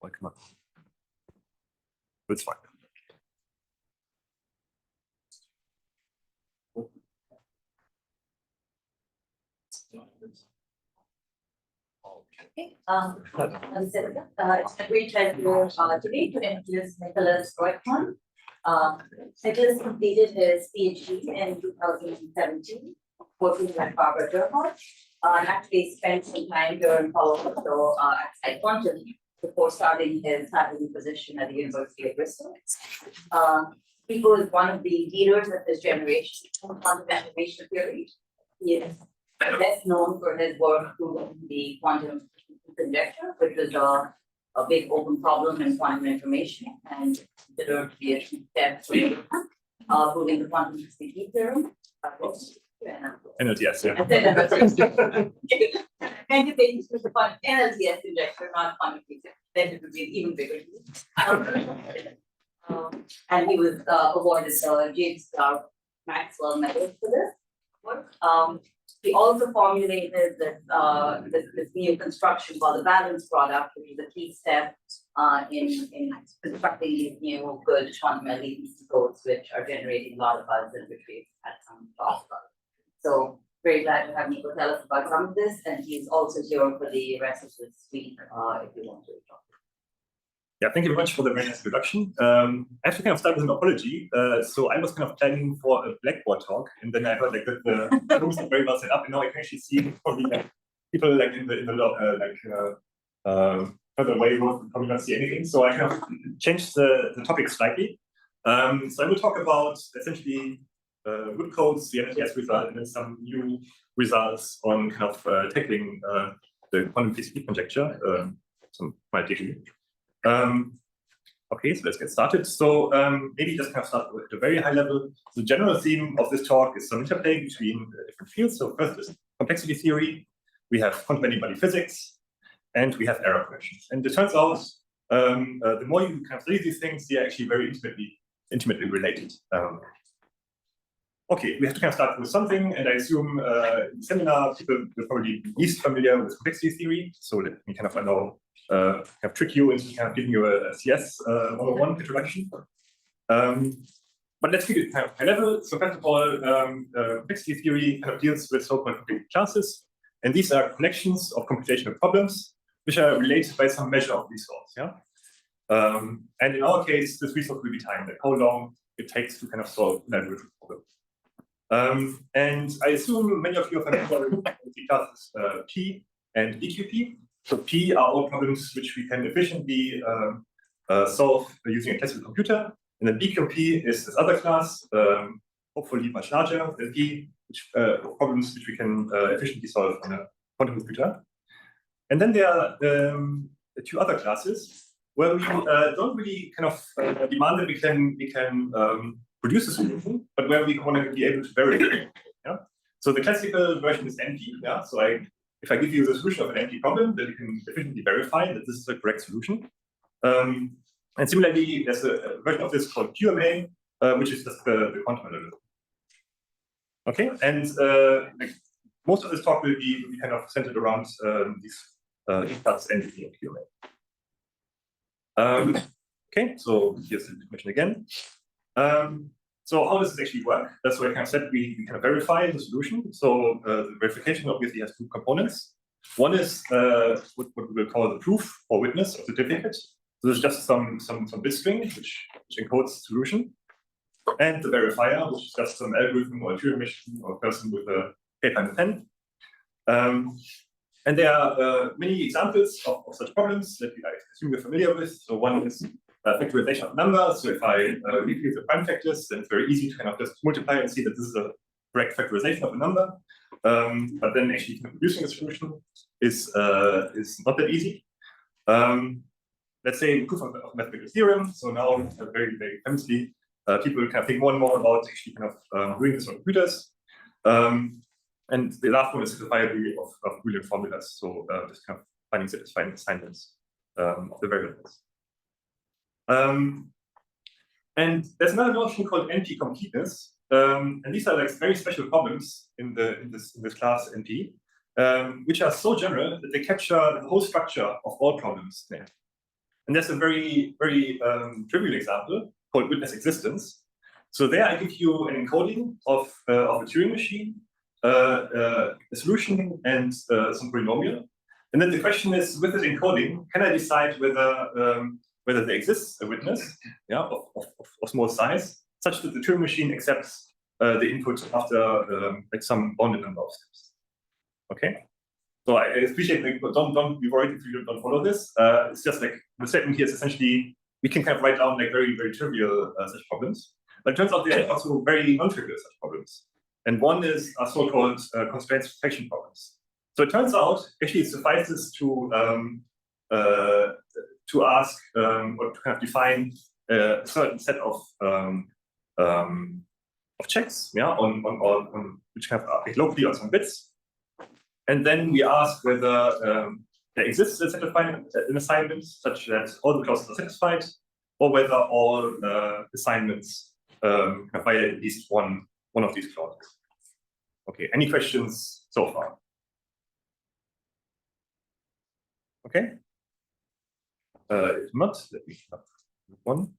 Breuckmann. It's fine. Okay, it's a great pleasure today to introduce Nikolas Breuckmann. Nikolas completed his PhD in 2017, working at Breuckmann. Actually spent some time here in Palo Alto at Quantum before starting his faculty position at the University of Bristol. He was one of the leaders of this generation of quantum information theory. He is best known for his work proving the quantum conjecture, which is a big open problem in quantum information, and considered to be a key step to proving the quantum CP theorem. NLTS, yeah. And you think it's the NLTS conjecture, not quantum physics, then it would be an even bigger deal. And he was awarded the James Clerk Maxwell Medal for this work. He also formulated this new construction called the balance product, which is a key step in constructing these new good quantum LED codes, which are generating a lot of buzz and which we've had some talks about. So very glad to have Nico tell us about some of this, and he's also here for the rest of this week if you want to talk. Yeah, thank you very much for the very nice introduction. I have to kind of start with an apology. So I was kind of planning for a Blackboard talk, and then I heard like that the rooms are very well set up, and now I can actually see probably like people like in the further away will probably not see anything. So I kind of changed the topic slightly. So I will talk about essentially good codes, the NLTS result, and then some new results on kind of tackling the quantum TCP conjecture. Some might take okay, so let's get started. So maybe just kind of start at a very high level. The general theme of this talk is some interplay between different fields. So first is complexity theory, we have quantum many-body physics, and we have error corrections. And it turns out the more you kind of study these things, they are actually very intimately related. Okay, we have to kind of start with something, and I assume in the seminar people will probably be least familiar with complexity theory. So let me kind of kind of trick you into kind of giving you a CS 101 introduction. But let's keep it kind of high level. So first of all, complexity theory kind of deals with so-called complete classes, and these are collections of computational problems which are related by some measure of resource. Yeah, and in our case, this resource will be time, like how long it takes to kind of solve an algorithmic problem. And I assume many of you are familiar with the classes P and BQP. So P are all problems which we can efficiently solve using a classical computer. And then BQP is this other class, hopefully much larger than P, which problems which we can efficiently solve on a quantum computer. And then there are two other classes where we don't really kind of demand that we can produce a solution, but where we want to be able to verify. Yeah. So the classical version is NP. Yeah. So if I give you the solution of an NP problem, then you can efficiently verify that this is the correct solution. And similarly, there's a version of this called QMA, which is just the quantum algorithm. Okay, and like most of this talk will be kind of centered around these classes NP and QMA. Okay, so here's the definition again. So how does this actually work? That's why I kind of said we kind of verify the solution. So the verification obviously has two components. One is what we will call the proof or witness or certificate. So there's just some bit string which encodes the solution, and the verifier, which is just some algorithm or a Turing machine or a person with a paper and a pen. And there are many examples of such problems that I assume you're familiar with. So one is factorization of numbers. So if I repeat the prime factors, then it's very easy to kind of just multiply and see that this is a correct factorization of a number. But then actually producing a solution is not that easy. Let's say proof of mathematical theorem. So now very, very famously, people kind of think more and more about actually kind of doing this on computers. And the last one is the verifiability of Boolean formulas. So just kind of finding satisfying assignments of the variables. And there's another notion called NP completeness, and these are like very special problems in this class NP. which are so general that they capture the whole structure of all problems there. And there's a very, very trivial example called witness existence. So there I give you an encoding of a Turing machine, a solution, and some polynomial. And then the question is, with this encoding, can I decide whether there exists a witness, yeah, of small size, such that the Turing machine accepts the input after like some bounded number of steps. Okay. So I appreciate, like, don't be worried if you don't follow this. It's just like the statement here is essentially we can kind of write down like very, very trivial such problems. But it turns out there are also very non-trivial such problems. And one is so-called constraint satisfaction problems. So it turns out actually it suffices to ask or to kind of define a certain set of checks, yeah, on which kind of are locally on some bits. And then we ask whether there exists a set of an assignment such that all the clauses are satisfied, or whether all assignments violate at least one of these clauses. Okay, any questions so far? Okay. If not, let me move on.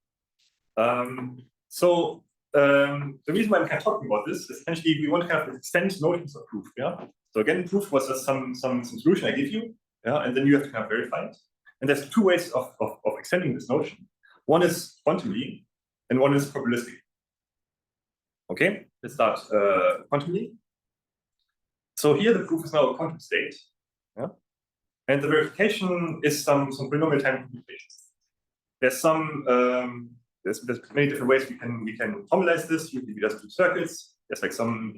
The reason why I'm kind of talking about this is essentially we want to kind of extend notions of proof. Yeah. So again, proof was just some solution I give you, yeah, and then you have to kind of verify it. And there's two ways of extending this notion. One is quantumly, and one is probabilistic. Okay, let's start quantumly. So here the proof is now a quantum state, yeah, and the verification is some polynomial time computation. There's some there's many different ways we can formalize this. Usually we just do circuits. There's like some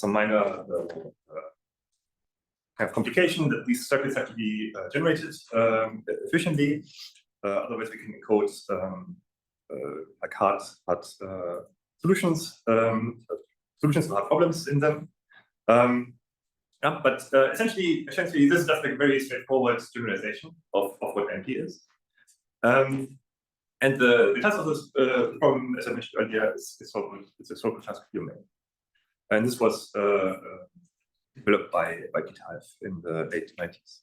minor kind of complication that these circuits have to be generated efficiently. Otherwise, we can encode like hard solutions that have problems in them. Yeah, but essentially, this is just like a very straightforward generalization of what NP is. And the class of this problem, as I mentioned earlier, is a so-called class of QMA. And this was developed by Peter in the late 90s.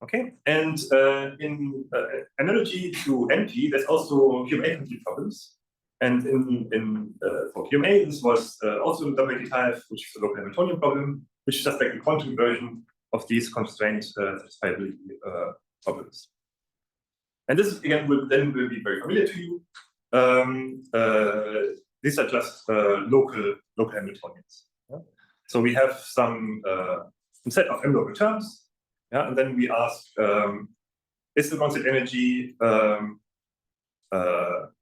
Okay, and in analogy to NP, there's also QMA complete problems. And for QMA, this was also done by Peter, which is a local Hamiltonian problem, which is just like a quantum version of these constraint satisfiability problems. And this again will be very familiar to you. These are just local Hamiltonians. Yeah? So we have some set of m-local terms, yeah, and then we ask, is the constant energy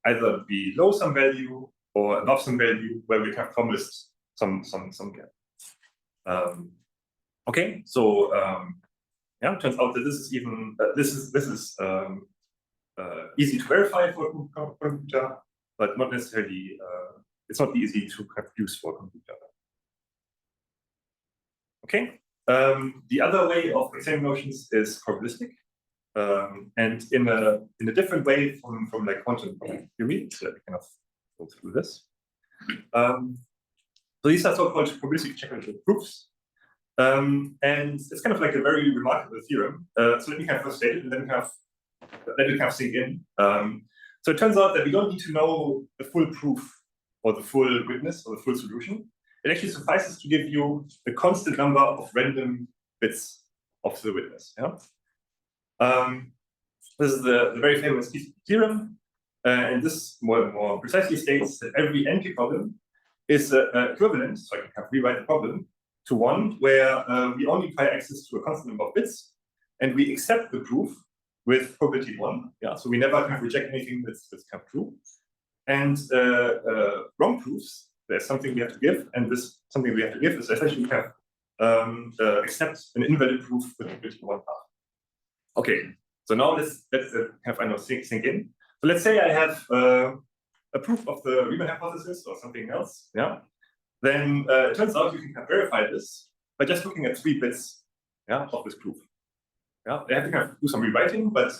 either below some value or above some value where we have promised some gap. Okay, so yeah, it turns out that this is even this is easy to verify for a computer, but not necessarily. It's not easy to use for a computer. Okay. The other way of extending notions is probabilistic, and in a different way from like quantum theory. So we kind of go through this. So these are so-called probabilistic checkable proofs, and it's kind of like a very remarkable theorem. So let me kind of first state it, and then let it kind of sink in. So it turns out that we don't need to know the full proof or the full witness or the full solution. It actually suffices to give you the constant number of random bits of the witness. Yeah? This is the very famous theorem, and this more precisely states that every NP problem is equivalent, so I can kind of rewrite the problem, to one where we only require access to a constant number of bits, and we accept the proof with probability 1. Yeah, so we never kind of reject anything that's kind of true. And wrong proofs, there's something we have to give, and this something we have to give is essentially kind of accept an invalid proof with probability 1 half. Okay, so now let's kind of sink in. So let's say I have a proof of the Riemann hypothesis or something else. Yeah, then it turns out you can kind of verify this by just looking at 3 bits, yeah, of this proof. Yeah, they have to kind of do some rewriting, but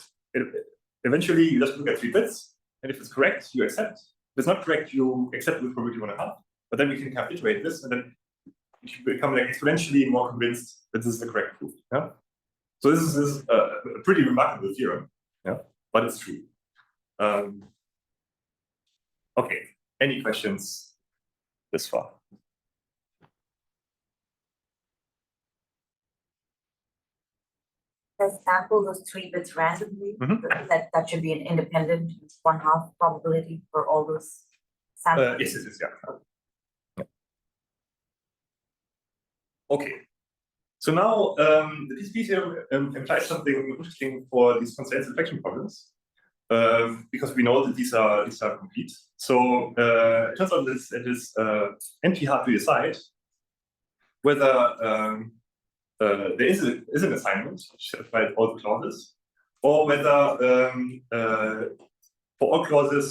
eventually you just look at 3 bits, and if it's correct, you accept. If it's not correct, you accept with probability 1.5. But then we can kind of iterate this, and then you become like exponentially more convinced that this is the correct proof. Yeah. So this is a pretty remarkable theorem. Yeah, but it's true. Okay. Any questions this far? The sample was 3 bits randomly. Mhm. That should be an independent 1/2 probability for all those samples. Yes, yeah. Okay. So now the PCP theorem implies something interesting for these constraint selection problems, because we know that these are complete. So it turns out that it is NP hard to decide whether there is an assignment which satisfies all the clauses, or whether for all clauses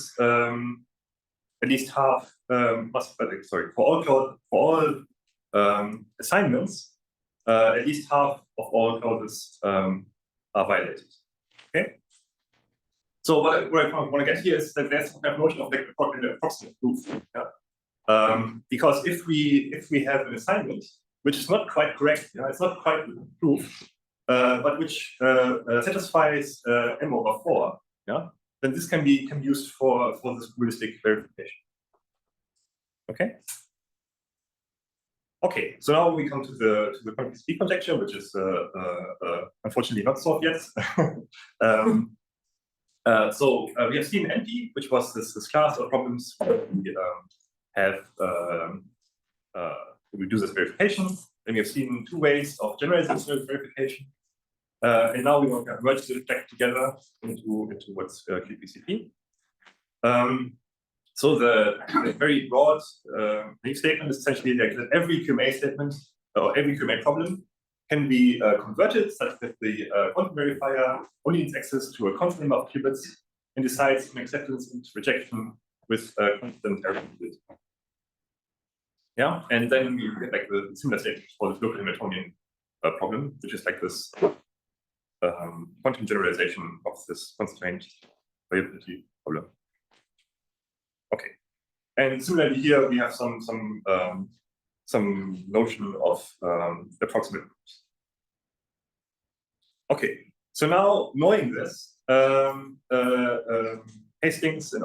at least half for all assignments at least half of all clauses are violated. Okay. So what I want to get here is that there's some kind of notion of like approximate proof. Yeah? Because if we have an assignment which is not quite correct, it's not quite proof, but which satisfies M/4, yeah, then this can be used for this heuristic verification. Okay. Okay, so now we come to the PCP conjecture, which is unfortunately not solved yet. So we have seen NP, which was this class of problems we have we do this verification. Then we have seen 2 ways of generating this verification, and now we want to merge the stack together into what's qPCP. So the very broad belief statement is essentially like that every QMA statement or every QMA problem can be converted such that the quantum verifier only needs access to a constant number of qubits and decides on acceptance and rejection with constant error. Yeah, and then you get like the similar statement for the local Hamiltonian problem, which is like this quantum generalization of this constraint variability problem. Okay, and similarly here we have some notion of approximate groups. Okay, so now knowing this, Hastings and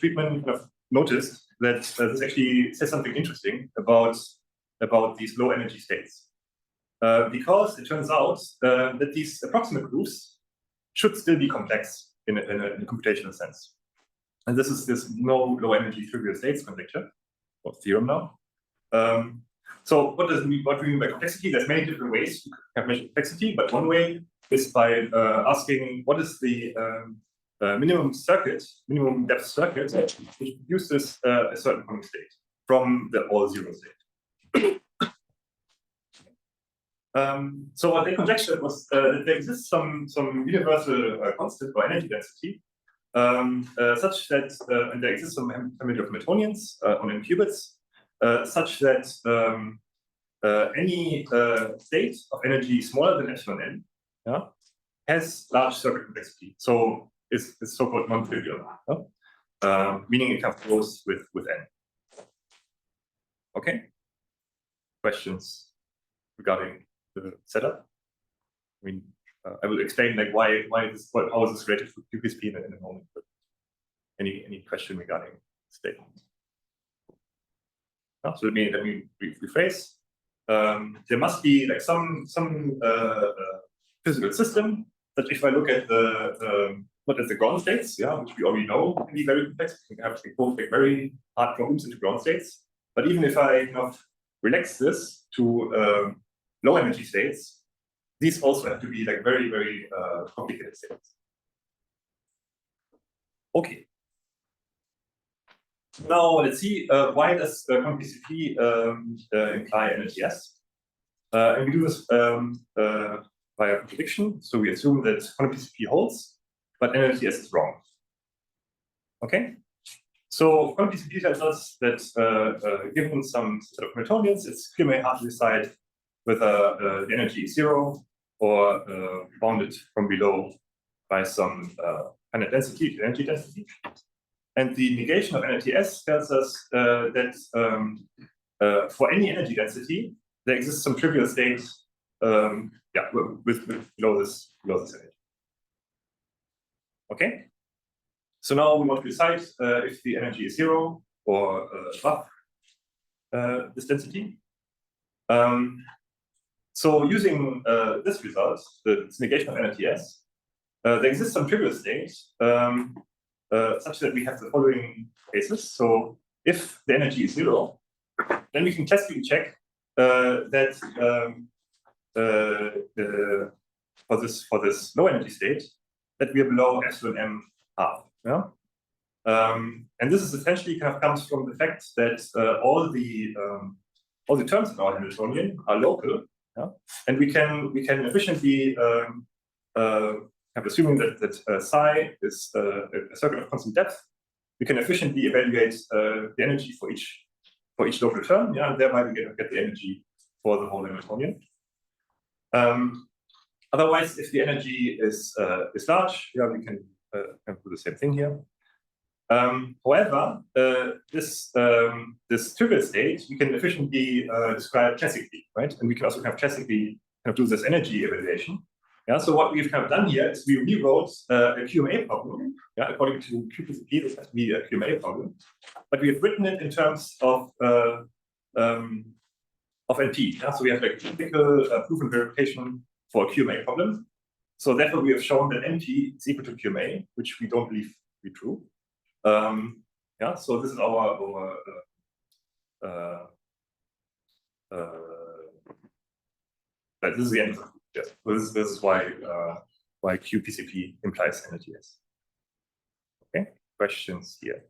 Breuckmann kind of noticed that this actually says something interesting about these low energy states, because it turns out that these approximate groups should still be complex in a computational sense. And this is this no low energy trivial states conjecture or theorem now. So what do we mean by complexity? There's many different ways to measure complexity, but one way is by asking what is the minimum depth circuit which produces a certain quantum state from the all zero state. So what they conjectured was that there exists some universal constant or energy density such that and there exists some family of Hamiltonians on n qubits such that any state of energy smaller than epsilon n, yeah, has large circuit complexity. So it's so-called non-trivial, meaning it kind of goes with n. Okay. Questions regarding the setup? I mean, I will explain like how is this related to qPCP in a moment. But any question regarding statement? So let me rephrase. There must be like some physical system that if I look at the ground states, yeah, which we already know can be very complex, we can have like both like very hard problems into ground states. But even if I kind of relax this to low energy states, these also have to be like very, very complicated states. Okay. Now let's see why does qPCP imply NLTS? And we do this via contradiction. So we assume that qPCP holds, but NLTS is wrong. Okay. So qPCP tells us that given some set of Hamiltonians, it's QMA hard to decide whether the energy is 0 or bounded from below by some finite density, energy density. And the negation of NLTS tells us that for any energy density, there exists some trivial state, with below this energy. Okay. So now we want to decide if the energy is 0 or above this density. So using this result, the negation of NRTS, there exists some trivial state such that we have the following cases. So if the energy is 0, then we can classically check that for this low energy state that we are below epsilon m half. Yeah. And this is essentially kind of comes from the fact that all the terms in our Hamiltonian are local, yeah? And we can efficiently assuming that psi is a circle of constant depth, we can efficiently evaluate the energy for each local term, yeah, and thereby we get the energy for the whole Hamiltonian. Otherwise, if the energy is large, yeah, we can do the same thing here. However, this trivial state we can efficiently describe classically, right? And we can also kind of classically kind of do this energy evaluation. Yeah. So what we've kind of done here is we rewrote a QMA problem. Yeah. According to qPCP, this has to be a QMA problem, but we have written it in terms of NP. Yeah? So we have like typical proof and verification for a QMA problem. So therefore, we have shown that NP is equal to QMA, which we don't believe to be true. Yeah, so this is our this is the end of it. Yes. This is why qPCP implies NRTS. Okay, questions here.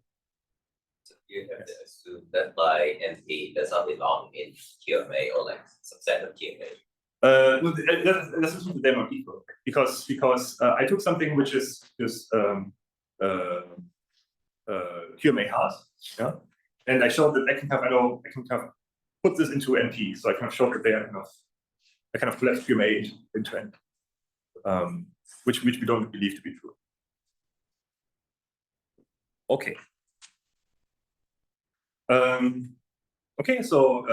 So you have to assume that by NP does not belong in QMA or like subset of QMA. No, that's assume that they're not equal because I took something which is just QMA hard, yeah, and I showed that I can kind of put this into NP, so I kind of showed that they are I kind of collapse QMA into NP, which we don't believe to be true. Okay. Okay, so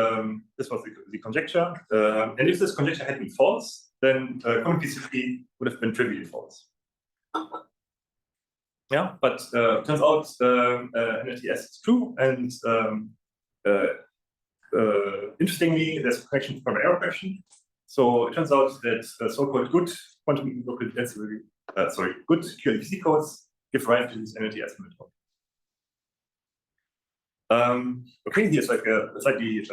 this was the conjecture, and if this conjecture had been false, then qPCP would have been trivially false. Yeah, but turns out NRTS is true, and interestingly, there's a connection from an error correction. So it turns out that so-called good quantum local density, good qLDPC codes give rise to this NRTS Hamiltonian. Okay, here's like a slightly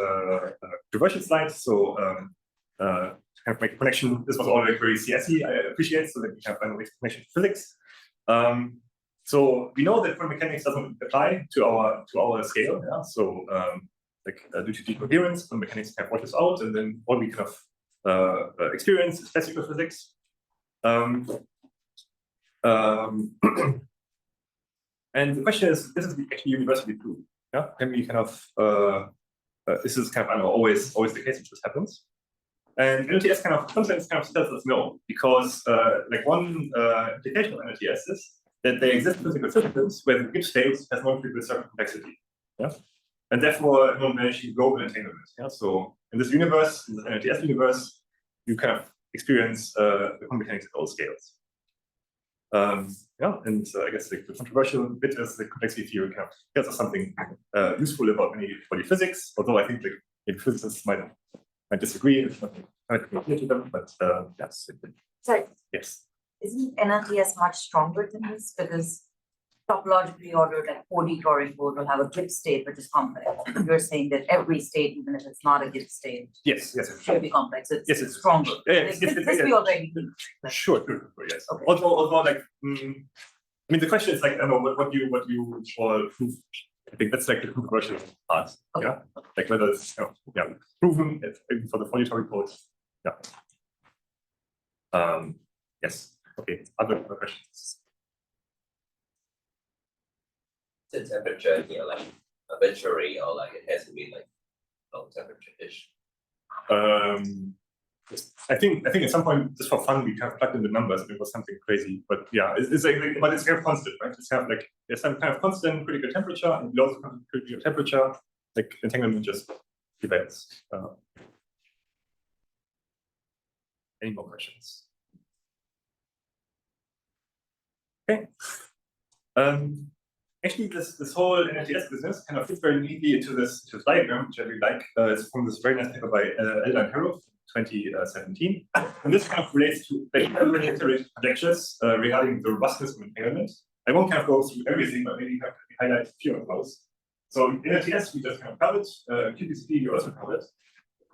controversial slide. So kind of make a connection. This was all like very CSy, I appreciate, so that we have a connection to physics. So we know that quantum mechanics doesn't apply to our scale. Yeah? So due to decoherence, quantum mechanics kind of wash this out, and then all we kind of experience is classical physics. And the question is, this is actually universally true. Yeah, can we kind of this is kind of always the case, which just happens. And NRTS kind of sometimes kind of tells us no, because like one implication of NRTS is that there exist physical systems where the given state has non-trivial circle complexity. Yeah, and therefore non-vanishing global entanglement. Yeah, so in this universe, in the NRTS universe, you kind of experience the quantum mechanics at all scales. Yeah, and I guess the controversial bit is the complexity theory kind of tells us something useful about many body physics, although I think like maybe physicists might disagree. It's not quite clear to them, but yes. Sorry. Yes. Isn't NRTS much stronger than this? Because topologically ordered like 4D Turing code will have a Gibbs state which is complex. You're saying that every state, even if it's not a Gibbs state, yes, should be complex. It's stronger. Yes, this we already do. Sure, yes. Okay. Although like I mean the question is like I don't know what you all prove. I think that's like the controversial part. Okay. Yeah. Like whether it's proven even for the 4D Turing code. Yeah. Yes. Okay. Other questions? The temperature here, like arbitrary, or like it has to be like low temperature-ish. I think at some point, just for fun, we kind of plugged in the numbers and it was something crazy. But yeah, it's like, but it's kind of constant, right? It's kind of like there's some kind of constant critical temperature, and below the critical temperature, like entanglement just events. Any more questions? Okay. Actually, this whole NLTS business kind of fits very neatly into this diagram, which I really like. It's from this very nice paper by Elder and Harrow, 2017. And this kind of relates to regulatory conjectures regarding the robustness of entanglement. I won't kind of go through everything, but maybe highlight a few of those. So in NLTS, we just kind of covered, qDPC we also covered.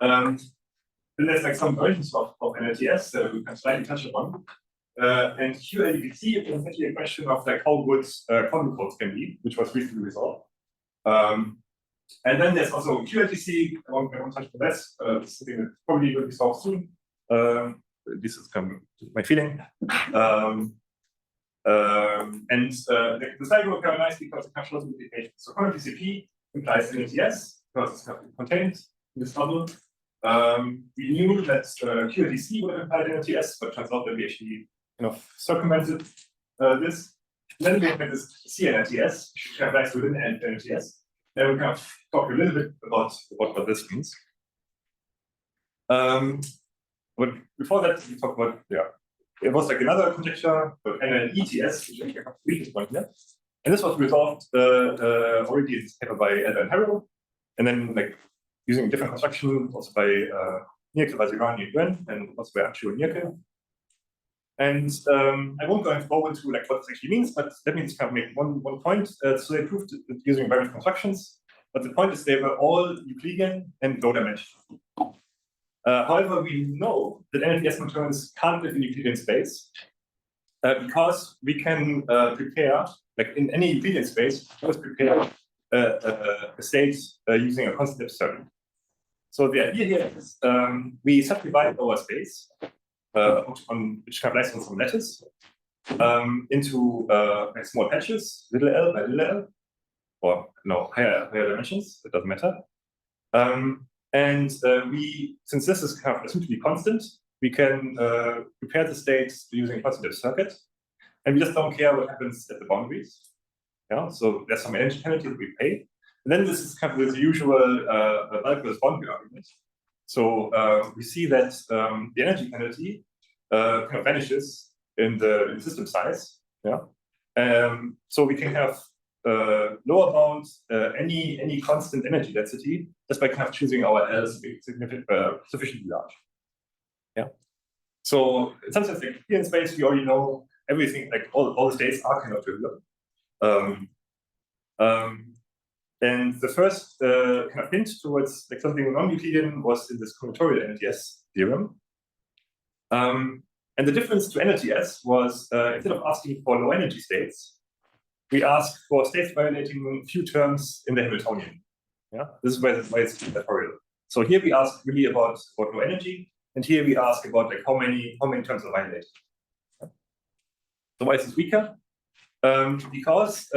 Then there's like some versions of NLTS that we can slightly touch upon. And qLDPC is actually a question of like how good common codes can be, which was recently resolved. And then there's also qLDPC. I won't touch on that. It's something that probably will be solved soon. This is kind of my feeling. The slide will kind of nice because it kind of shows the implications. So common TCP implies NLTS because it's kind of contained in this bubble. We knew that qLDPC would imply NLTS, but turns out that we actually kind of circumvented this. And then we have this CNLTS, which kind of lies within NLTS. Then we kind of talk a little bit about what this means. But before that, we talk about, it was like another conjecture, but NLETS, which I have to one here. And this was resolved already in this paper by Elder and Harrow. And then like using a different construction, also by Nikolas, and also by Achu and Nierke. And I won't go into like what this actually means, but let me just kind of make one point. So they proved it using various constructions, but the point is they were all Euclidean and low dimensional. However, we know that NLTS controllers can't live in Euclidean space because we can prepare, like in any Euclidean space, we always prepare a state using a constant depth circuit. So the idea here is we subdivide our space on which kind of lies on some lattice into like small patches, little l by little l, or no, higher dimensions, it doesn't matter. We, since this is kind of assumed to be constant, we can prepare the states using a constant depth circuit, and we just don't care what happens at the boundaries. Yeah, so there's some energy penalty that we pay. And then this is kind of the usual bulk boundary argument. So we see that the energy penalty kind of vanishes in the system size. Yeah. So we can have lower bound any constant energy density just by kind of choosing our L's sufficiently large. Yeah. So in some sense, like here in space, we already know everything, like all the states are kind of trivial. And the first kind of hint towards like something non-Euclidean was in this combinatorial NLTS theorem. And the difference to NLTS was instead of asking for low energy states, we asked for states violating few terms in the Hamiltonian. Yeah, this is why it's combinatorial. So here we ask really about low energy, and here we ask about like how many terms are violated. So why is this weaker? Because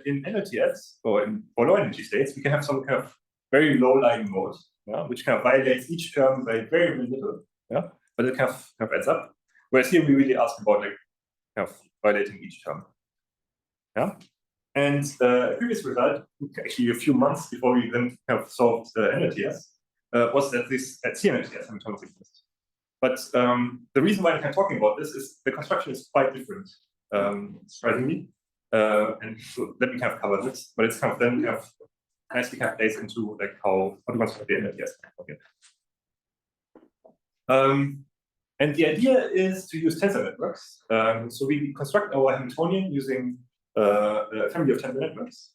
in NLTS, or for low energy states, we can have some kind of very low lying mode, which kind of violates each term by very, very little, but it kind of adds up. Whereas here we really ask about like kind of violating each term. And a previous result, actually a few months before we then kind of solved NLTS, was that this at CNLTS Hamiltonians exist. But the reason why I'm kind of talking about this is the construction is quite different, surprisingly. And so let me kind of cover this, but it's kind of then kind of nicely kind of plays into like how to construct the NLTS. And the idea is to use tensor networks. So we construct our Hamiltonian using a family of tensor networks.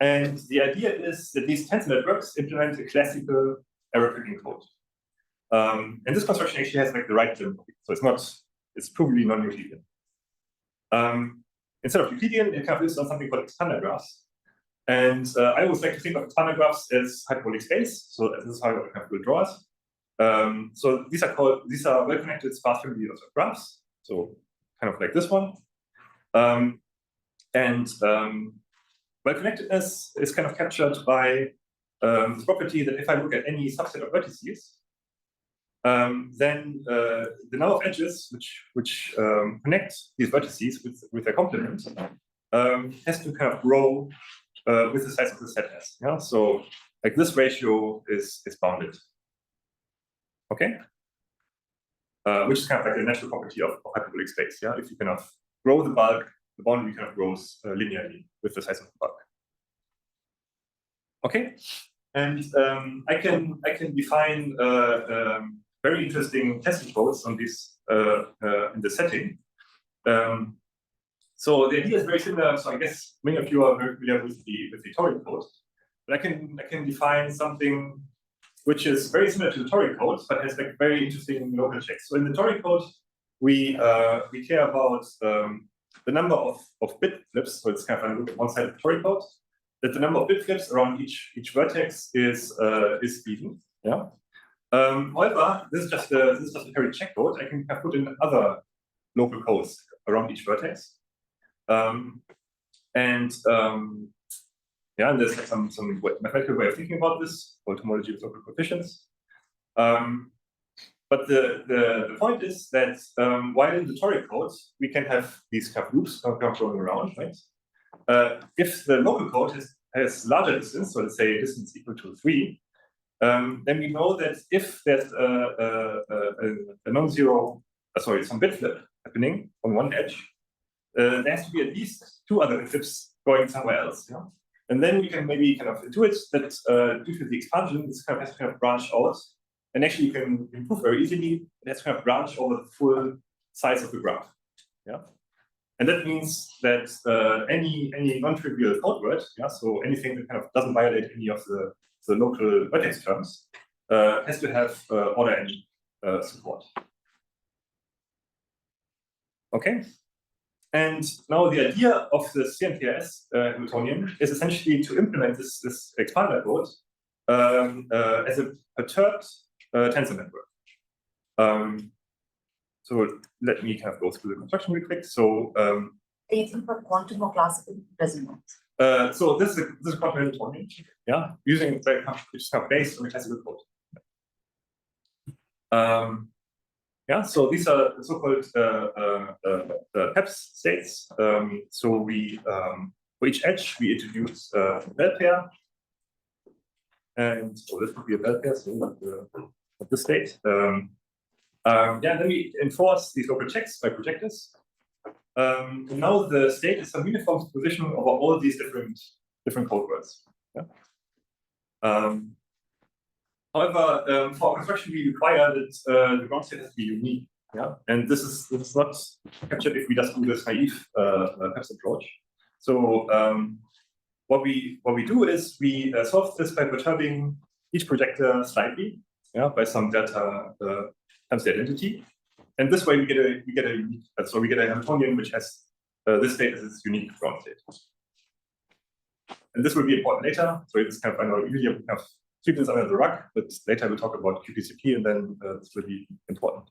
And the idea is that these tensor networks implement a classical error picking code. And this construction actually has like the right term. So it's provably non-Euclidean. Instead of Euclidean, it kind of lives on something called standard graphs. And I always like to think of standard graphs as hyperbolic space. So this is how I kind of will draw it. So these are well-connected sparse family of graphs. So kind of like this one. Well-connectedness is kind of captured by this property that if I look at any subset of vertices, then the number of edges which connect these vertices with their complement has to kind of grow with the size of the set S. Yeah? So like this ratio is bounded. Okay. Which is kind of like a natural property of hyperbolic space. Yeah, if you kind of grow the bulk, the boundary kind of grows linearly with the size of the bulk. Okay, and I can define very interesting testing codes on this in the setting. So the idea is very similar. So I guess many of you are very familiar with the Tory code, but I can define something which is very similar to the Tory code, but has like very interesting local checks. So in the Tory code, we care about the number of bit flips. So it's kind of a one side of the Tory code, that the number of bit flips around each vertex is even. Yeah. However, this is just a Tory check code. I can put in other local codes around each vertex. Yeah, and there's like some mathematical way of thinking about this, called homology with local coefficients. But the point is that while in the Tory code, we can have these kind of loops going around, right? If the local code has larger distance, so let's say distance equal to 3, then we know that if there's a non-zero, some bit flip happening on one edge, there has to be at least 2 other bit flips going somewhere else. Yeah? And then we can maybe kind of intuit that due to the expansion, this kind of has to kind of branch out. And actually, you can improve very easily. It has to kind of branch over the full size of the graph. Yeah. And that means that any non-trivial code word, yeah, so anything that kind of doesn't violate any of the local vertex terms, has to have order n support. Okay. And now the idea of the CNTS Hamiltonian is essentially to implement this expander code as a perturbed tensor network. So let me kind of go through the construction real quick. So anything for quantum or classical doesn't matter. so this is quantum Hamiltonian, yeah, using which is kind of based on the classical code. Yeah, so these are the so-called PEPS states. So we for each edge we introduce a bell pair, and so this would be a bell pair. So of the state. Yeah, then we enforce these local checks by projectors. Now the state is some uniform position over all these different code words. Yeah. However, for construction, we require that the ground state has to be unique. Yeah, and this is not captured if we just do this naive PEPS approach. So what we do is we solve this by perturbing each projector slightly, yeah, by some delta times the identity, and this way we get a unique. So we get a Hamiltonian which has this state as its unique ground state. And this will be important later. So it's kind of, I know usually we have sweep this under the rug, but later we'll talk about qPCP, and then this will be important.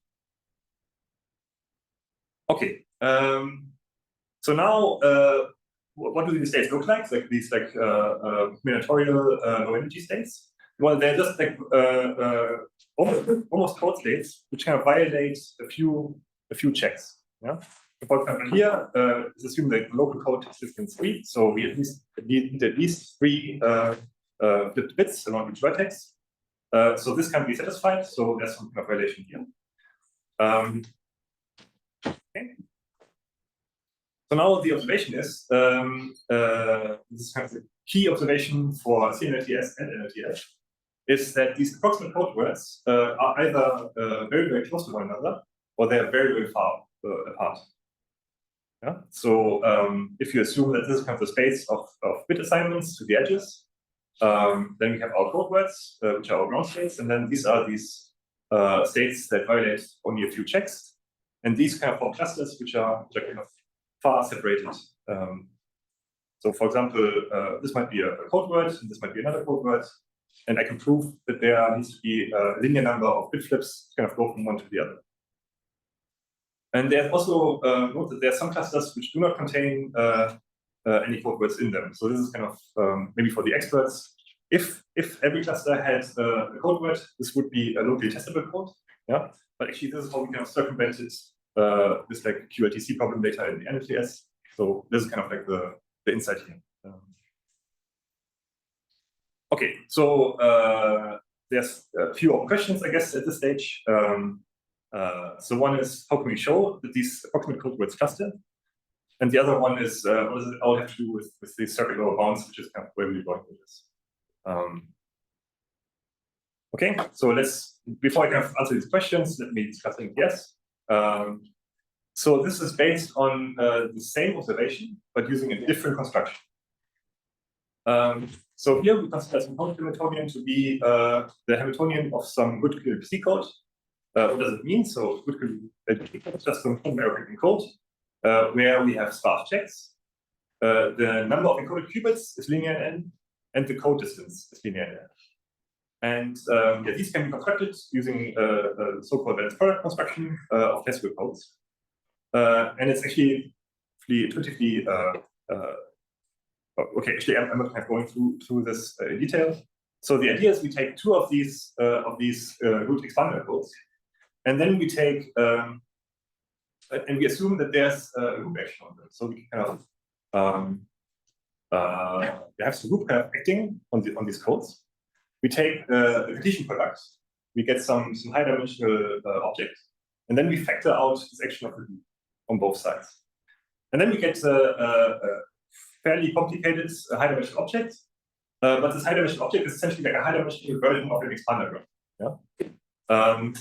Okay. So now, what do these states look like? Like these combinatorial low energy states. Well, they're just like almost code states which kind of violate a few checks. Yeah. For example, here, let's assume that the local code is in 3, so we need at least 3 flipped bits around each vertex. So this can be satisfied. So there's some kind of violation here. Okay. So now the observation is this is kind of the key observation for CNLTS and NLTS is that these approximate code words are either very, very close to one another, or they are very, very far apart. Yeah. So if you assume that this is kind of the space of bit assignments to the edges, then we have our code words, which are our ground states, and then these are these states that violate only a few checks, and these kind of form clusters which are kind of far separated. So for example, this might be a code word, and this might be another code word, and I can prove that there needs to be a linear number of bit flips to kind of go from one to the other. And there's also note that there are some clusters which do not contain any code words in them. So this is kind of maybe for the experts. If every cluster had a code word, this would be a locally testable code. Yeah, but actually this is how we kind of circumvented this like qLDPC problem later in the NLTS. So this is kind of like the insight here. Okay, so there's a few more questions, I guess, at this stage. So one is, how can we show that these approximate code words cluster? And the other one is, what does it all have to do with these circular lower bounds, which is kind of where we're going with this. Okay, so before I kind of answer these questions, let me discuss NPS. So this is based on the same observation, but using a different construction. So here we consider some Hamiltonian to be the Hamiltonian of some good qLDPC code. What does it mean? So good qLDPC code is just some American code where we have sparse checks. The number of encoded qubits is linear in n, and the code distance is linear in n. And yeah, these can be constructed using a so-called balanced product construction of classical codes. And it's actually intuitively okay, actually, I'm not kind of going through this in detail. So the idea is we take two of these root expander codes, and then we take and we assume that there's a loop action on them. So we kind of we have some loop kind of acting on these codes. We take a Cartesian product, we get some high-dimensional object, and then we factor out this action of the loop on both sides. And then we get a fairly complicated high-dimensional object, but this high-dimensional object is essentially like a high-dimensional version of an expander graph. Yeah? And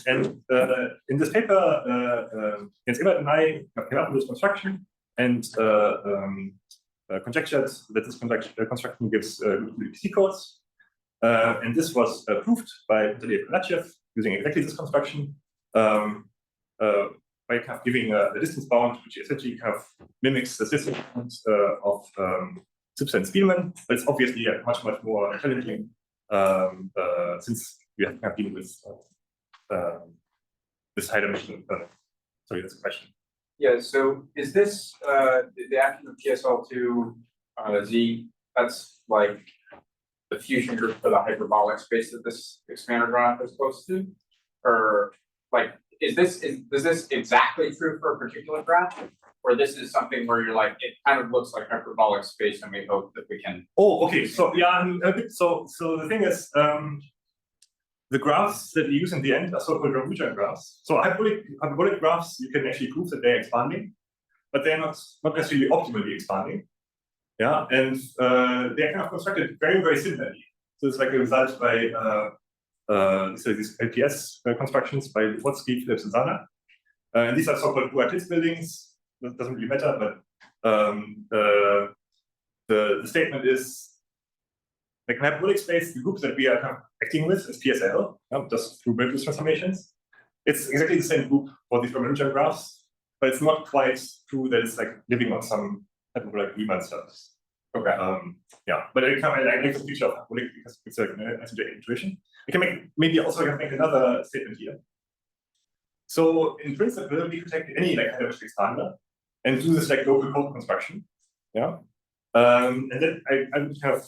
in this paper, Jens Ebert and I came up with this construction and conjectured that this construction gives qLDPC codes. And this was proved by Nikolas using exactly this construction. By kind of giving a distance bound, which essentially kind of mimics the distance bound of Zipser and Spielman, but it's obviously much more challenging since we have kind of dealing with this high dimensional. Sorry, that's a question. Yeah. So is this the action of PSL2 Z? That's like the fusion group for the hyperbolic space that this expander graph is close to, or like? Is this exactly true for a particular graph, or this is something where you're like it kind of looks like hyperbolic space, and we hope that we can? Oh, okay. So yeah, so the thing is, the graphs that we use in the end are so-called Breuckmann graphs. So hyperbolic graphs, you can actually prove that they're expanding, but they're not necessarily optimally expanding. Yeah, and they're kind of constructed very similarly. So it's like a result by so these LPS constructions by Watsky, Phillips, and Zana. And these are so-called Breuckmann buildings. That doesn't really matter, but the statement is like in hyperbolic space, the group that we are kind of acting with is PSL, just through Breuckmann transformations. It's exactly the same group for these Breuckmann graphs, but it's not quite true that it's like living on some hyperbolic Riemann surface. Okay. Yeah, but I like this picture of hyperbolic because it's like an intuition. We can make another statement here. So in principle, we could take any like high-dimensional expander and do this like local code construction. Yeah. And then I would have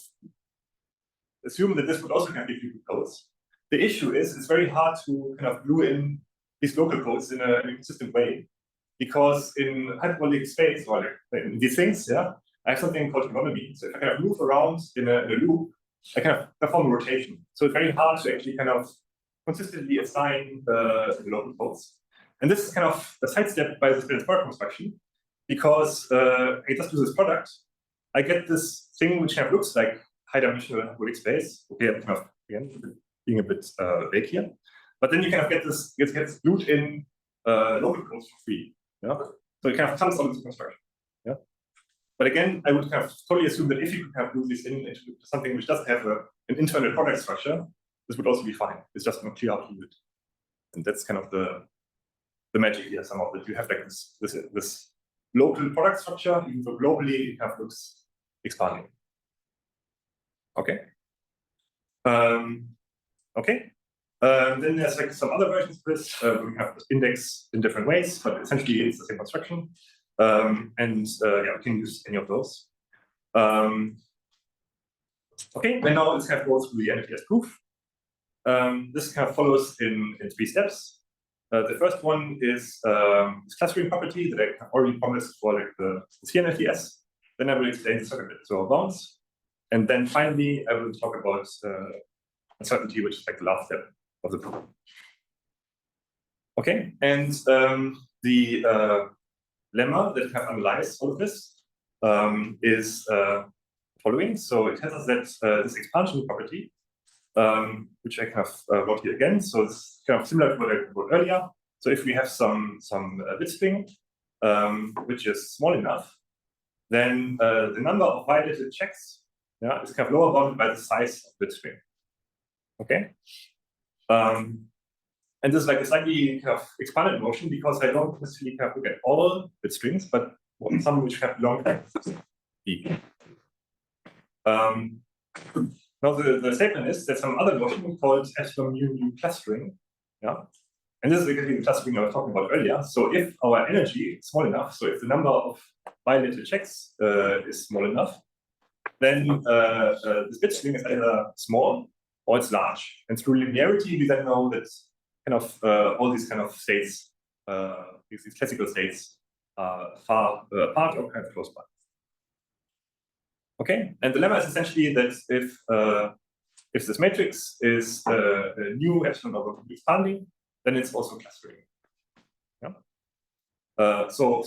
assumed that this would also kind of give you codes. The issue is it's very hard to kind of glue in these local codes in a consistent way, because in hyperbolic space or like in these things, yeah, I have something called economy. So if I kind of move around in a loop, I kind of perform a rotation. So it's very hard to actually kind of consistently assign the local codes. And this is kind of a sidestep by this balanced product construction, because I just do this product. I get this thing which kind of looks like high-dimensional hyperbolic space. Okay, I'm kind of again being a bit vague here, but then you kind of get this gets glued in local codes for free. Yeah, so it kind of comes out of this construction. Yeah, but again, I would kind of totally assume that if you could kind of glue this into something which doesn't have an internal product structure, this would also be fine. It's just not clear how to do it, and that's kind of the magic here. Somehow that you have like this local product structure, even though globally it kind of looks expanding. Okay. Okay. Then there's like some other versions of this. We have this index in different ways, but essentially it's the same construction. And yeah, we can use any of those. Okay, then now let's kind of go through the NFTS proof. This kind of follows in 3 steps. The first one is this clustering property that I already promised for like the CNFTS. Then I will explain the circuit to our bounds. And then finally, I will talk about uncertainty, which is like the last step of the problem. Okay, and the lemma that kind of underlies all of this is following. So it tells us that this expansion property, which I kind of wrote here again. So it's kind of similar to what I wrote earlier. So if we have some bit string, which is small enough, then the number of violated checks, yeah, is kind of lower bounded by the size of bit string. Okay. And this is like a slightly kind of expanded notion because I don't necessarily kind of look at all bit strings, but some which have long B. Now the statement is that some other notion called epsilon mu clustering, yeah, and this is exactly the clustering I was talking about earlier. So if our energy is small enough, so if the number of violated checks is small enough, then this bit string is either small or it's large. And through linearity, we then know that kind of all these kind of states, these classical states, are far apart or kind of close by. Okay, and the lemma is essentially that if this matrix is a new epsilon over expanding, then it's also clustering. Yeah. So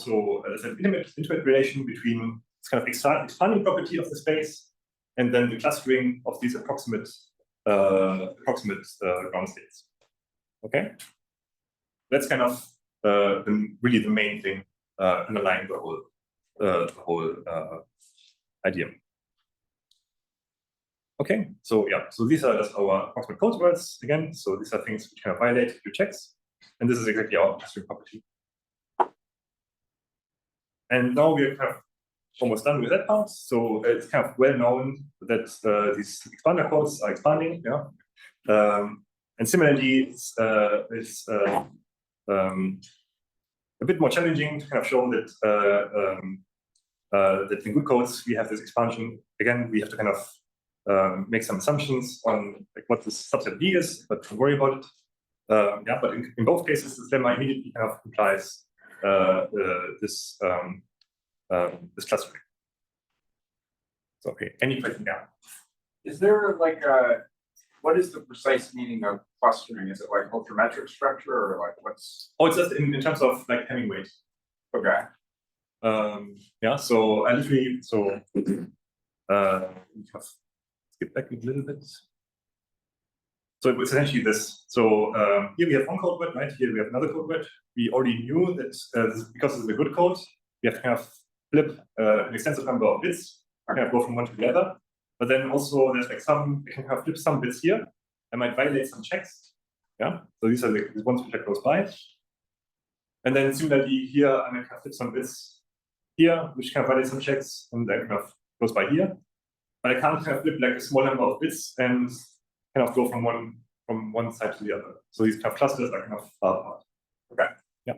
there's an intimate relation between this kind of expanding property of the space and then the clustering of these approximate ground states. Okay, that's kind of really the main thing underlying the whole idea. Okay, so yeah, so these are just our approximate code words again. So these are things which kind of violate your checks, and this is exactly our clustering property. And now we're kind of almost done with that part. So it's kind of well known that these expander codes are expanding. Yeah. And similarly, it's a bit more challenging to kind of show that that in good codes we have this expansion. Again, we have to kind of make some assumptions on like what this subset B is, but don't worry about it. Yeah, but in both cases, this lemma immediately kind of implies this clustering. So okay, any question? Yeah. Is there like a, what is the precise meaning of clustering? Is it like ultrametric structure or like what's? Oh, it's just in terms of like Hamming weight. Okay. Yeah, so I literally skip back a little bit. So it's essentially this. So here we have one code word, right? Here we have another code word. We already knew that because this is a good code, we have to kind of flip an extensive number of bits, kind of go from one to the other. But then also there's like I can kind of flip some bits here. I might violate some checks. Yeah. So these are the ones which are close by. And then similarly here, I might kind of flip some bits here, which kind of violate some checks, and then kind of close by here. But I can't kind of flip like a small number of bits and kind of go from one side to the other. So these kind of clusters are kind of far apart. Okay. Yeah.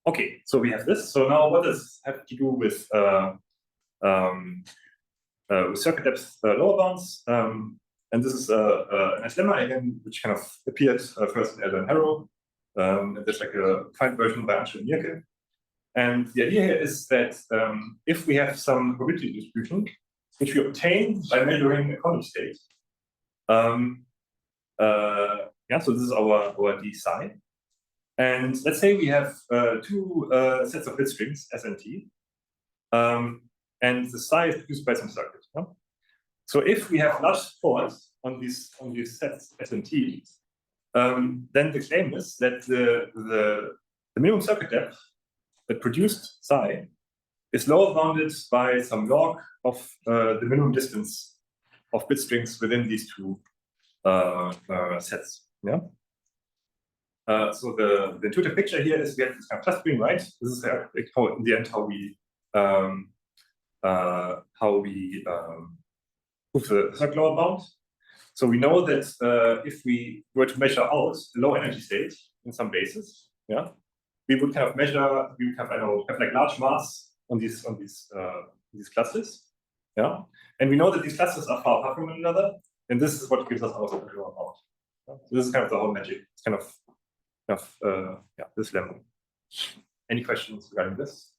Okay, so we have this. So now what does this have to do with circuit depth lower bounds? And this is a nice lemma again, which kind of appeared first in Elder and Harrow. There's like a fine version by Anshul and Nierke. And the idea here is that if we have some probability distribution, which we obtain by measuring a quantum state, yeah, so this is our d psi. And let's say we have two sets of bit strings, S and T, and the psi is produced by some circuit. Yeah? So if we have large force on these sets S and T, then the claim is that the minimum circuit depth that produced psi is lower bounded by some log of the minimum distance of bit strings within these two sets. Yeah. So the intuitive picture here is we have this kind of clustering, right? This is how, in the end, how we prove the circular lower bound. So we know that if we were to measure out a low energy state in some basis, yeah, we would kind of measure, we would have, I don't know, have like large mass on these clusters, yeah, and we know that these clusters are far apart from one another, and this is what gives us our circular lower bound. Yeah? So this is kind of the whole magic. It's kind of yeah, this lemma. Any questions regarding this?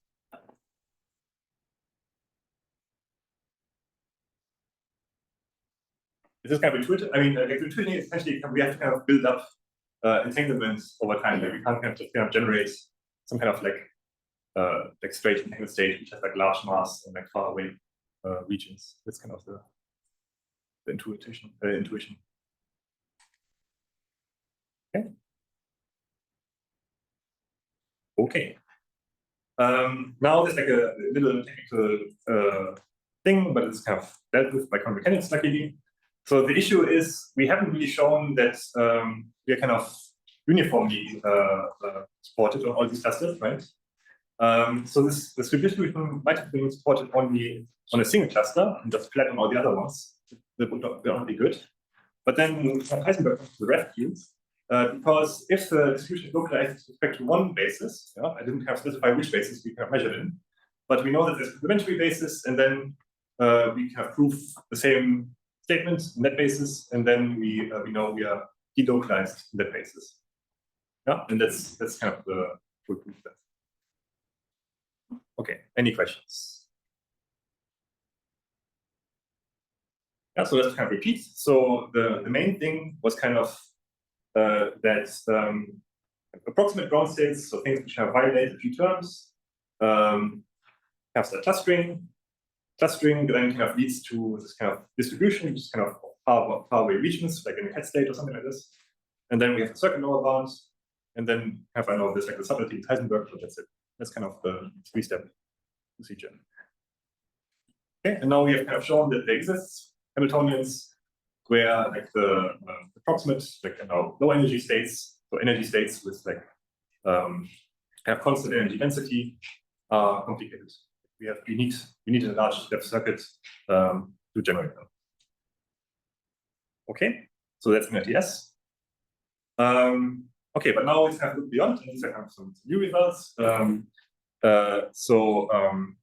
this is kind of intuitive. I mean, like, intuition is essentially we have to kind of build up entanglements over time. Like we can't kind of generate some kind of like straight entangled state which has like large mass and like far away regions. That's kind of the intuition. Okay. Okay. Now there's like a little technical thing, but it's kind of dealt with by quantum mechanics, luckily. So the issue is we haven't really shown that we are kind of uniformly supported on all these clusters, right? So this distribution might have been supported only on a single cluster and just flat on all the other ones. That would not be good. But then Heisenberg comes to the rescue. Because if the distribution is localized with respect to one basis, yeah, I didn't have specified which basis we can measure in, but we know that there's a complementary basis, and then we can prove the same statement in that basis, and then we know we are delocalized in that basis. Yeah, and that's kind of the full proof there. Okay, any questions? Yeah, so let's kind of repeat. So the main thing was kind of that approximate ground states, so things which have violated a few terms, have the clustering. Clustering then kind of leads to this kind of distribution, which is kind of far away regions, like in a head state or something like this. And then we have the circle lower bound, and then have I know this like the subtlety in Heisenberg, but that's it. That's kind of the three-step procedure. Okay, and now we have kind of shown that there exists Hamiltonians where like the approximate, like low energy states, so energy states with like have constant energy density are complicated. We need a large depth circuit to generate them. Okay, so that's NRTS. Okay, but now we have looked beyond, and these are kind of some new results.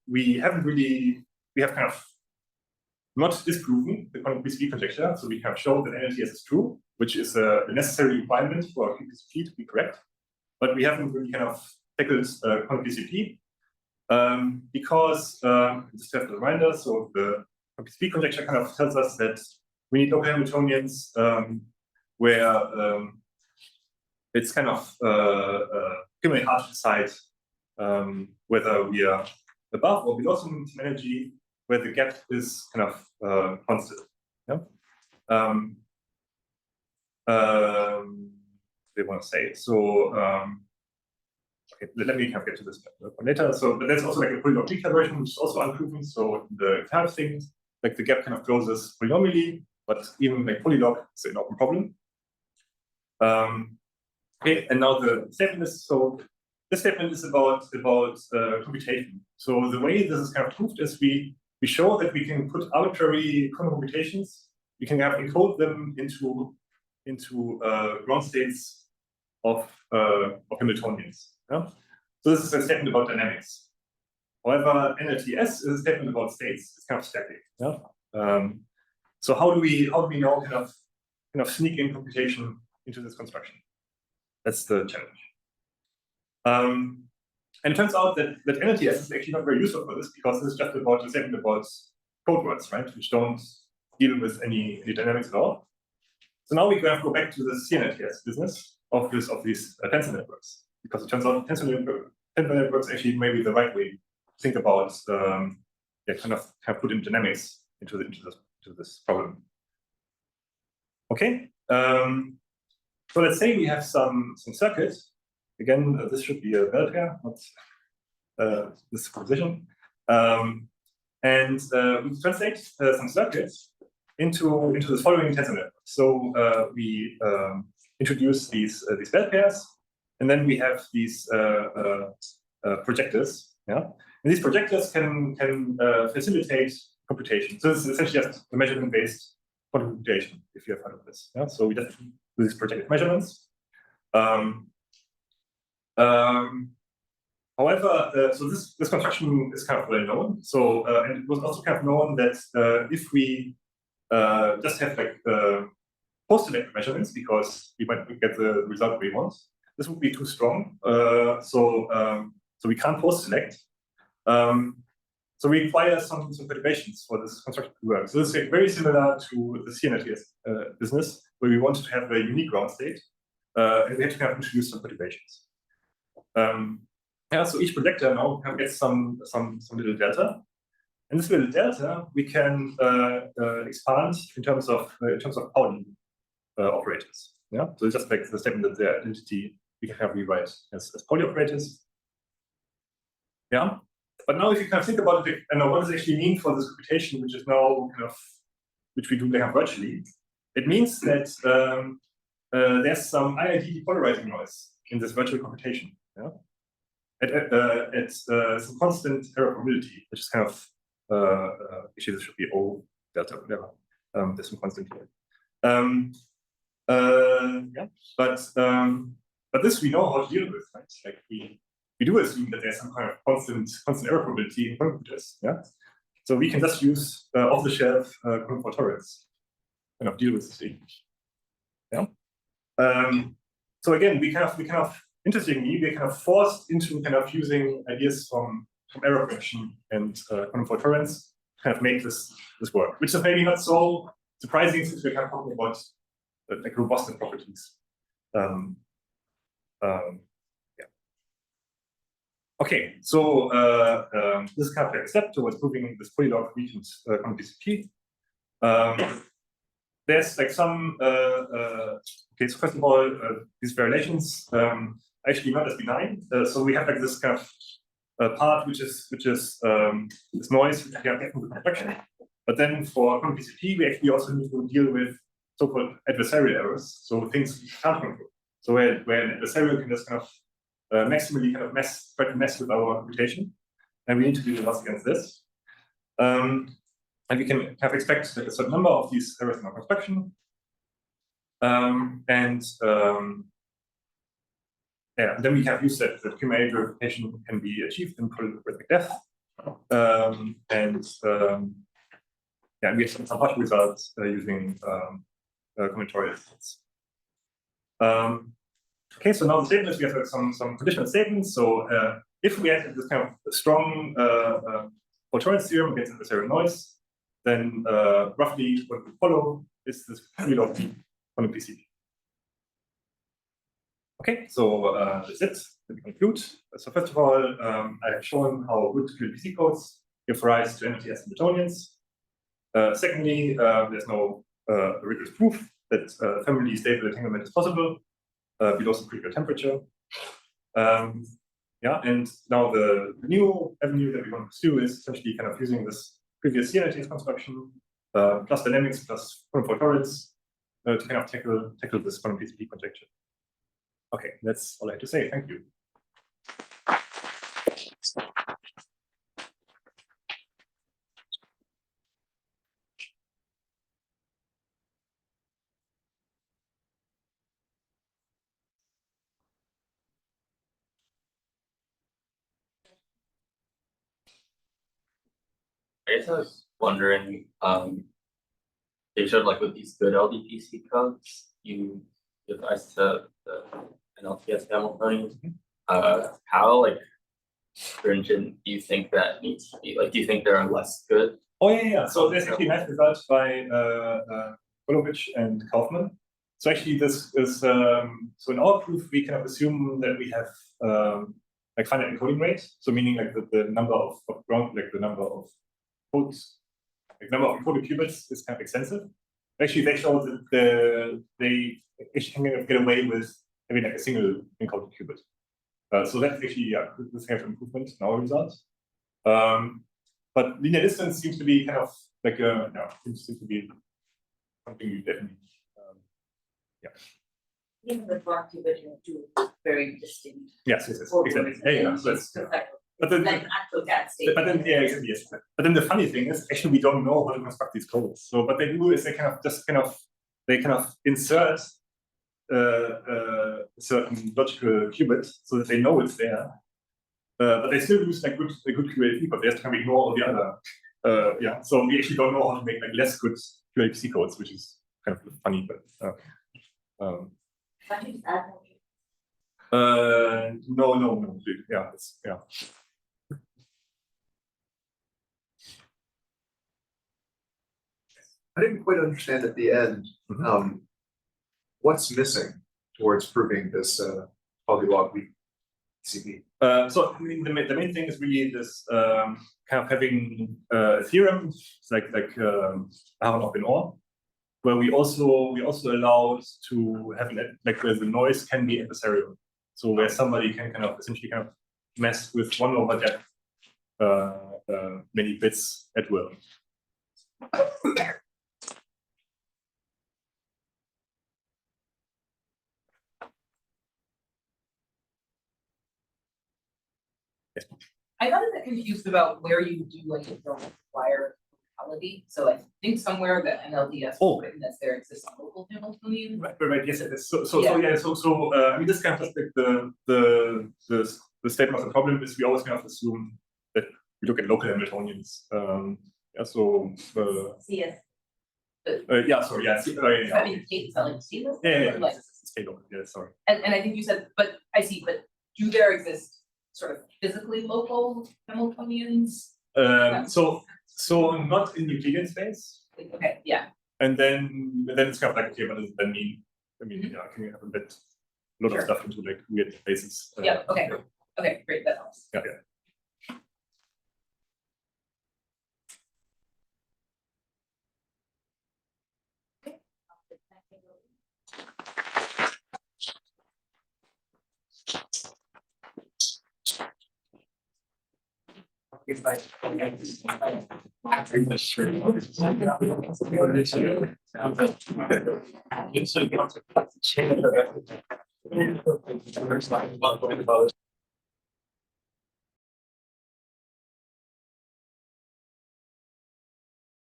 We have kind of not disproven the quantum QPCP conjecture, so we have shown that NRTS is true, which is a necessary requirement for QPCP to be correct. But we haven't really kind of tackled quantum QPCP because just as a reminder, so the QPCP conjecture kind of tells us that we need local Hamiltonians where it's kind of criminally hard to decide whether we are above or below some energy, where the gap is kind of constant. Yeah. They want to say so. Okay, let me kind of get to this later. So, but there's also like a polynomial declaration, which is also unproven. So the kind of thing, like the gap kind of closes polynomially, but even like polylog is an open problem. Okay, and now the statement is so. This statement is about computation. So the way this is kind of proved is we show that we can put arbitrary quantum computations. We can have encode them into ground states of Hamiltonians. Yeah? So this is a statement about dynamics. However, NRTS is a statement about states. It's kind of static. Yeah? So how do we now kind of sneak in computation into this construction? That's the challenge. And it turns out that NRTS is actually not very useful for this because this is just about a statement about code words, right, which don't deal with any dynamics at all. So now we can go back to the CNRTS business of these tensor networks, because it turns out tensor networks actually may be the right way to think about kind of put in dynamics into this problem. Okay. So let's say we have some circuit. Again, this should be a bell pair, not this composition. And we translate some circuits into this following tensor network. So we introduce these bell pairs, and then we have these projectors. Yeah, and these projectors can facilitate computation. So this is essentially just a measurement-based quantum computation, if you have heard of this. Yeah, so we just do these projected measurements. However, so this construction is kind of well known. So and it was also kind of known that if we just have like post-select measurements, because we might get the result we want, this would be too strong. So we can't post-select. So we require some perturbations for this construction to work. So this is very similar to the CNRTS business, where we wanted to have a unique ground state, and we had to kind of introduce some perturbations. Yeah, so each projector now gets some little delta, and this little delta we can expand in terms of Pauli operators. Yeah, so it's just like the statement that their identity we can have rewrite as Pauli operators. Yeah, but now if you kind of think about it, I know what does it actually mean for this computation, which is now kind of which we do virtually. It means that there's some IID depolarizing noise in this virtual computation. Yeah, at some constant error probability, which is kind of actually this should be O delta whatever. There's some constant here. Yeah, but this we know how to deal with, right? Like we do assume that there's some kind of constant error probability in computers. Yeah, so we can just use off-the-shelf control torrents kind of deal with this thing. Yeah. So again, we kind of interestingly we're kind of forced into kind of using ideas from error correction and control torrents to kind of make this work, which is maybe not so surprising since we're kind of talking about like robustness properties. Yeah. Okay, so this is kind of a step towards proving this polylog weakened qLDPC. There's like some okay, so first of all, these variations actually not as benign. So we have like this kind of part which is this noise which we have from the construction. But then for qLDPC, we actually also need to deal with so-called adversarial errors, so things we can't control. So where an adversarial can just kind of maximally kind of try to mess with our computation, and we need to do the loss against this. And we can have expect a certain number of these errors in our construction. Yeah, then we have used that QMA verification can be achieved in polylogarithmic depth. Yeah, we have some partial results using combinatorial methods. Okay, so now the statement is we have some conditional statements. So if we have this kind of strong torrent theorem against adversarial noise, then roughly what will follow is this polylog on the PCP. Okay, so that's it. Let me conclude. So first of all, I have shown how good qLDPC codes give rise to NLTS and Newtonians. Secondly, there's no rigorous proof that family stable entanglement is possible below some critical temperature. Yeah, and now the new avenue that we want to pursue is essentially kind of using this previous CNLTS construction plus dynamics plus control torrents to kind of tackle this quantum PCP conjecture. Okay, that's all I have to say. Thank you. I guess I was wondering, they showed like with these good LDPC codes, you give rise to the NLTS Hamiltonian. How like stringent do you think that needs to be? Like, do you think there are less good? Oh yeah. So there's actually nice results by Golovich and Kaufman. So actually, this is so in our proof we kind of assume that we have like finite encoding rate. So meaning like the number of ground, like the number of codes, like number of encoded qubits is kind of extensive. Actually, they show that they actually can get away with having like a single encoded qubit. So that's actually this kind of improvement in our results. But linear distance seems to be kind of like seems to be something you definitely Even with one qubit, you have two very distinct. Yes, exactly. Yeah. So it's, but then, like an actual gas state. But then, yes. But then the funny thing is, actually, we don't know how to construct these codes. So what they do is they kind of insert a certain logical qubit so that they know it's there. But they still use like a good qLDPC code. They have to kind of ignore all the other. Yeah. So we actually don't know how to make like less good qLDPC codes, which is kind of funny. But Can you add more? no. Yeah. I didn't quite understand at the end, what's missing towards proving this, polylog weak CP? So I mean, the main thing is really this kind of having a theorem, it's like Aaron in all, where we also allow to have like where the noise can be adversarial. So where somebody can kind of essentially kind of mess with 1 over depth many bits at will. I got a bit confused about where you do like you don't require locality. So I think somewhere that NLDS Oh. is written as there exists a local Hamiltonian. Right, yes, yes. So Yeah. I mean, this kind of just like the statement of the problem is we always kind of assume that we look at local Hamiltonians. Yeah, so CS. yeah, sorry, yeah, yeah, I mean, it's not like stateless. yeah, Like, stay local, yeah, sorry. and I think you said, but I see, but do there exist sort of physically local Hamiltonians? So not in Euclidean space, Okay, yeah, and then it's kind of like, okay, what does it then mean? I mean, yeah, can you have a lot of Sure. stuff into like weird places? yeah, okay, okay, great, that helps. Yeah.